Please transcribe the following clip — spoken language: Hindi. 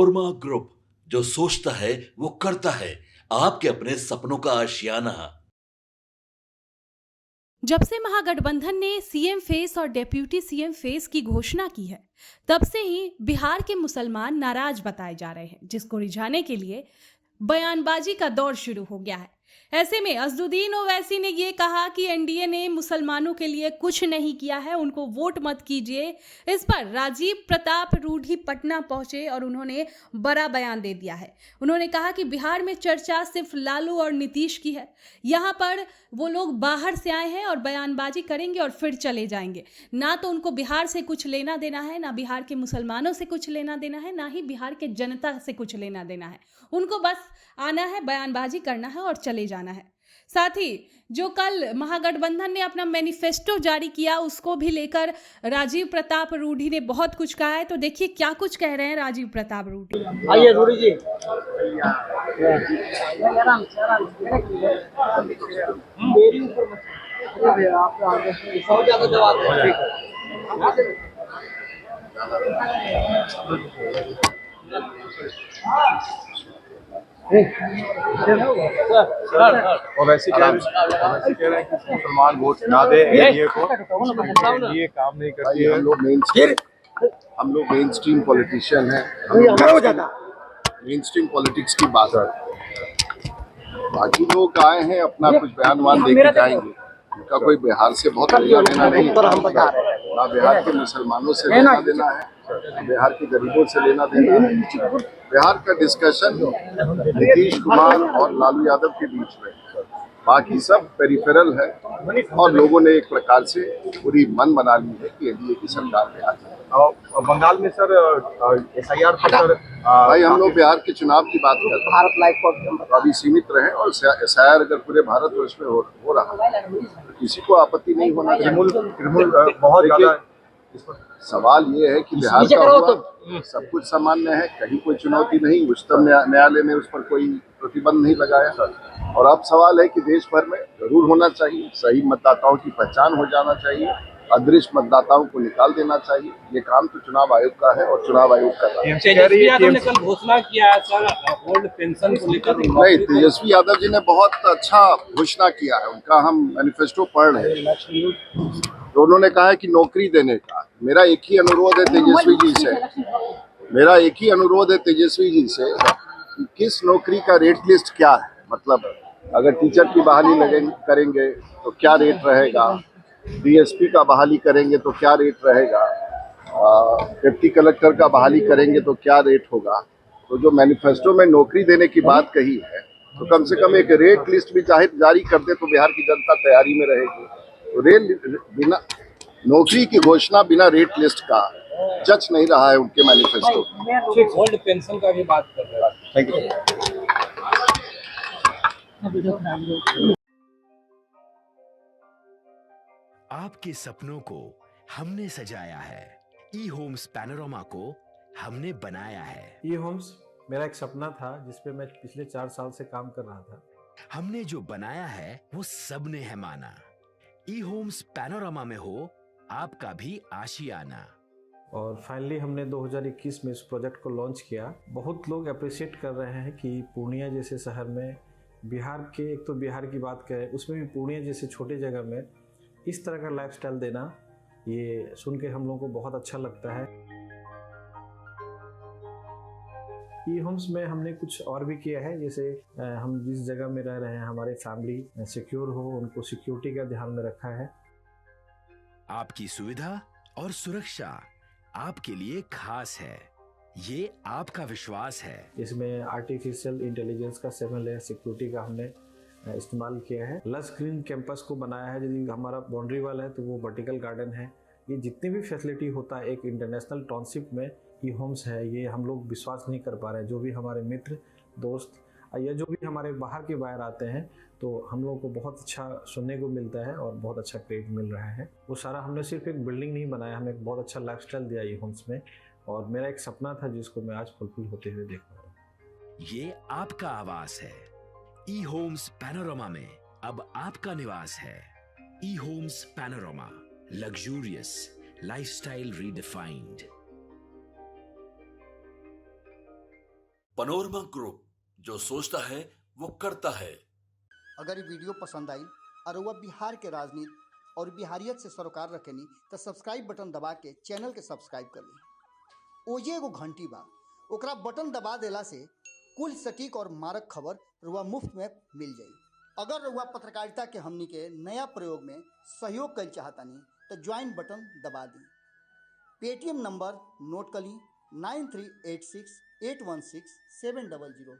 कोरमा ग्रुप, जो सोचता है वो करता है। आपके अपने सपनों का आशियाना। जब से महागठबंधन ने सीएम फेस और डेप्यूटी सीएम फेस की घोषणा की है, तब से ही बिहार के मुसलमान नाराज बताए जा रहे हैं, जिसको रिझाने के लिए बयानबाजी का दौर शुरू हो गया है। ऐसे में असदुद्दीन ओवैसी ने ये कहा कि एनडीए ने मुसलमानों के लिए कुछ नहीं किया है, उनको वोट मत कीजिए। इस पर राजीव प्रताप रूढ़ी पटना पहुंचे और उन्होंने बड़ा बयान दे दिया है। उन्होंने कहा कि बिहार में चर्चा सिर्फ लालू और नीतीश की है। यहाँ पर वो लोग बाहर से आए हैं और बयानबाजी करेंगे और फिर चले जाएंगे। ना तो उनको बिहार से कुछ लेना देना है, ना बिहार के मुसलमानों से कुछ लेना देना है, ना ही बिहार के जनता से कुछ लेना देना है। उनको बस आना है, बयानबाजी करना है और चले जाना है। साथ ही जो कल महागठबंधन ने अपना मैनिफेस्टो जारी किया, उसको भी लेकर राजीव प्रताप रूढ़ी ने बहुत कुछ कहा है। तो देखिए क्या कुछ कह रहे हैं राजीव प्रताप रूढ़ी। आइए रूढ़ी जी। और वैसे कह रहे हैं कि मुसलमान वोट ना दे एनडीए को, एनडीए काम नहीं करती है। हम लोग मेन स्ट्रीम पॉलिटिशियन हैं, मेन स्ट्रीम पॉलिटिक्स की बात है। बाकी लोग आए हैं अपना कुछ बयान दे के जाएंगे। उनका कोई बिहार से बहुत लेना देना नहीं, ना बिहार के मुसलमानों से लेना देना है, ना बिहार के गरीबों से लेना देना है। बिहार का डिस्कशन नीतीश कुमार और लालू यादव के बीच में, बाकी सब पेरिफेरल है। और लोगों ने एक प्रकार से पूरी मन बना ली है कि एनडीए की सरकार में आ जाए। बंगाल में सर एसआईआर पर सर भाई हम लोग बिहार के चुनाव की बात कर रहे हैं, तो अभी सीमित रहे। और एसआईआर अगर पूरे भारतवर्ष में हो रहा है तो किसी को आपत्ति नहीं होना चाहिए। बहुत ज्यादा सवाल ये है कि बिहार का हुआ सब कुछ सामान्य है, कहीं कोई चुनौती नहीं। उच्चतम न्यायालय ने उस पर कोई प्रतिबंध नहीं लगाया। और अब सवाल है कि देश भर में जरूर होना चाहिए, सही मतदाताओं की पहचान हो जाना चाहिए, अदृश्य मतदाताओं को निकाल देना चाहिए। ये काम तो चुनाव आयोग का है और चुनाव आयोग कर रहा है। तेजस्वी यादव ने कल घोषणा किया है सर ओल्ड पेंशन को लेकर। नहीं, तेजस्वी यादव जी ने बहुत अच्छा घोषणा किया है, उनका हम मैनिफेस्टो पढ़ रहे हैं। तो उन्होंने कहा है कि नौकरी देने का मेरा एक ही अनुरोध है तेजस्वी जी से, कि किस नौकरी का रेट लिस्ट क्या है। मतलब अगर टीचर की बहाली करेंगे तो क्या रेट रहेगा, डीएसपी का बहाली करेंगे तो क्या रेट रहेगा, डिप्टी कलेक्टर का बहाली करेंगे तो क्या रेट होगा। तो जो मैनिफेस्टो में नौकरी देने की बात कही है, तो कम से कम एक रेट लिस्ट भी चाहे जारी कर दे तो बिहार की जनता तैयारी में रहेगी। तो बिना नौकरी की घोषणा बिना रेट लिस्ट का जच नहीं रहा है उनके मैनिफेस्टो। ओल्ड पेंशन का भी बात कर रहे हैं। Thank you. आपके सपनों को हमने सजाया है, ई होम्स पैनोरमा को हमने बनाया है। ई होम्स मेरा एक सपना था जिसपे मैं पिछले 4 साल से काम कर रहा था। हमने जो बनाया है वो सबने है माना। ई होम्स पैनोरमा में हो आपका भी आशियाना। और फाइनली हमने 2021 में इस प्रोजेक्ट को लॉन्च किया। बहुत लोग अप्रिशिएट कर रहे हैं कि पूर्णिया जैसे शहर में, बिहार के, एक तो बिहार की बात करें उसमें भी पूर्णिया जैसे छोटे जगह में इस तरह का लाइफस्टाइल देना, ये सुन के हम लोगों को बहुत अच्छा लगता है। ई होम्स में हमने कुछ और भी किया है, जैसे हम जिस जगह में रह रहे हैं हमारे फैमिली सिक्योर हो, उनको सिक्योरिटी का ध्यान में रखा है। आपकी सुविधा और सुरक्षा आपके लिए खास है, ये आपका विश्वास है। इसमें आर्टिफिशियल इंटेलिजेंस का 7 लेयर सिक्योरिटी का हमने इस्तेमाल किया है। लस ग्रीन कैंपस को बनाया है। यदि हमारा बाउंड्री वाल है तो वो वर्टिकल गार्डन है। ये जितनी भी फैसिलिटी होता है एक इंटरनेशनल टाउनशिप में ई होम्स है, ये हम लोग विश्वास नहीं कर पा रहे हैं। जो भी हमारे मित्र दोस्त या जो भी हमारे बाहर के बाहर आते हैं तो हम लोगों को बहुत अच्छा सुनने को मिलता है और बहुत अच्छा क्रेडिट मिल रहा है। वो सारा हमने सिर्फ एक बिल्डिंग नहीं बनाया, हमें एक बहुत अच्छा लाइफस्टाइल दिया ई होम्स में। और मेरा एक सपना था जिसको मैं आज फुलफिल होते हुए देख रहा हूँ। ये आपका आवास है। ई होम्स पैनोरमा में अब आपका निवास है। E Homes Panorama, luxurious lifestyle redefined. Panorama Group, जो सोचता है वो करता है। अगर ये वीडियो पसंद आई और वह बिहार के राजनीति और बिहारियत से सरोकार रखेनी तो सब्सक्राइब बटन दबा के चैनल के सब्सक्राइब कर ली। ओजे एगो घंटी बा, ओकरा बटन दबा देला से कुल सटीक और मारक खबर रुआ मुफ्त में मिल जाई। अगर रुआ पत्रकारिता के हमनी के नया प्रयोग में सहयोग कर चाहतानी तो ज्वाइन बटन दबा दी। पेटीएम नंबर नोट कर ली 9386816700।